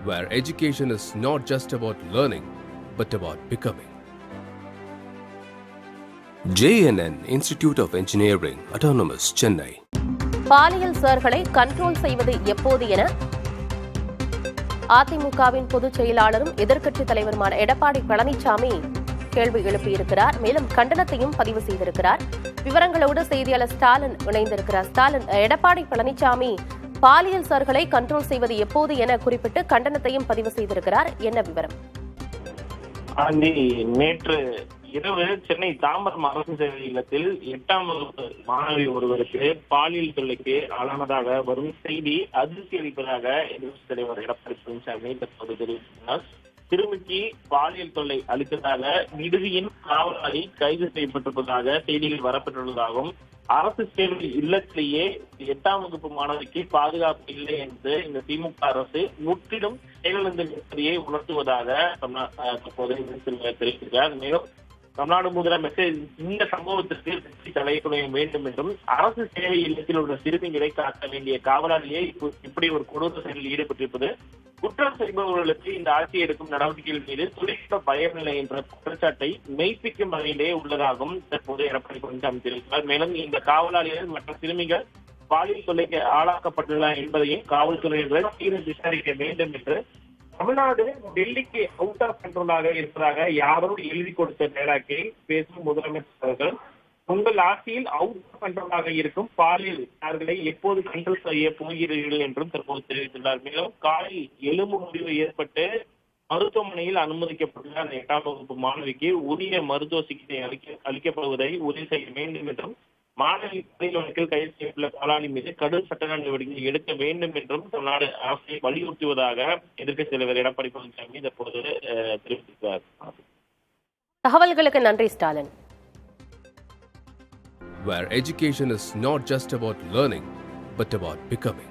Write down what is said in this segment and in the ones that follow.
where education is not just about learning, but about becoming. JNN Institute of Engineering, Autonomous, Chennai. பாலியல் சார்களை control செய்வது எப்போது என அதிமுகவின் பொதுச் செயலாளரும் எதிர்க்கட்சித் தலைவருமான எடப்பாடி பழனிசாமி கேள்வி எழுப்பியிருக்கிறார். மேலும் கண்டனத்தையும் பதிவு செய்திருக்கிறார். விவரங்களோடு செய்தியாளர் ஸ்டாலின் இணைந்திருக்கிறார். ஸ்டாலின், எடப்பாடி பழனிசாமி பாலியல் சார்களை கண்ட்ரோல் செய்வது எப்போது என குறிப்பிட்டு கண்டனத்தையும் பதிவு செய்திருக்கிறார். என்ன விவரம்? நேற்று இரவு சென்னை தாம்பரம் அரசு சேவை இல்லத்தில் 8ஆம் வகுப்பு மாணவி ஒருவருக்கு பாலியல் தொல்லைக்கு ஆளானதாக வரும் செய்தி அதிர்ச்சி அளிப்பதாக எதிர்க்கட்சித் தலைவர் எடப்பாடி பழனிசாமி தற்போது தெரிவித்துள்ளார். சிறுமிக்கு பாலியல் தொல்லை அளித்ததாக விடுதியின் காவலாளி கைது செய்யப்பட்டிருப்பதாக செய்திகள் வரப்பட்டுள்ளதாகவும் அரசு சேவை இல்லத்திலேயே 8ஆம் வகுப்பு மாணவிக்கு பாதுகாப்பு இல்லை என்று இந்த திமுக அரசு முற்றிலும் செயலிழந்த நிலையை உணர்த்துவதாக தற்போது தெரிவித்திருக்கிறார். மேலும் தமிழ்நாடு முதலமைச்சர் இந்த சம்பவத்திற்கு தலைக்குறைய வேண்டும் என்றும் அரசு சேவை இல்லத்தில் உள்ள சிறுமிகளை காக்க வேண்டிய காவலாளியை இப்படி ஒரு கொடூர செயலில் ஈடுபட்டிருப்பது குற்றம் செய்பவர்களுக்கு இந்த ஆட்சி எடுக்கும் நடவடிக்கைகள் மீது துளிக்க பயமில்லை என்ற குற்றச்சாட்டை மெய்ப்பிக்கும் வகையிலே உள்ளதாகவும் தற்போது எடப்பாடி பழனிசாமி தெரிவித்தார். மேலும் இந்த காவலாளிகள் மற்ற சிறுமிகள் பாலியல் தொல்லைக்கு ஆளாக்கப்பட்டுள்ளனர் என்பதையும் காவல்துறையினர் தீவிர விசாரிக்க வேண்டும் என்று தமிழ்நாடு டெல்லிக்கு அவுட் ஆஃப் கண்ட்ரோலாக இருப்பதாக யாரோ எழுதி கொடுத்த நேராக்கை பேசும் முதலமைச்சர் அவர்கள் உங்கள் ஆட்சியில் அவுட் ஆஃப் கண்ட்ரோலாக இருக்கும் பாலியல் சார்களை எப்போது கண்ட்ரோல் செய்ய போகிறீர்கள் என்றும் தற்போது தெரிவித்துள்ளார். மேலும் காலை எலும்பு முறிவு ஏற்பட்டு மருத்துவமனையில் அனுமதிக்கப்பட்டுள்ள அந்த 8ஆம் வகுப்பு மாணவிக்கு உரிய மருத்துவ சிகிச்சை அளிக்கப்படுவதை உறுதி செய்ய வேண்டும் என்றும் மாணவி வழக்கில் கைது செய்யப்பட்டுள்ள காவலாளி மீது கடும் சட்ட நடவடிக்கை எடுக்க வேண்டும் என்றும் தமிழ்நாடு அரசை வலியுறுத்துவதாக எதிர்க்கட்சித் தலைவர் எடப்பாடி பழனிசாமி தற்போது தெரிவித்திருக்கிறார். தகவல்களுக்கு நன்றி Stalin. Where education is not just about learning, but about becoming.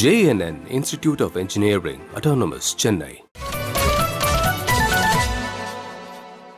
JNN Institute of Engineering, Autonomous, Chennai.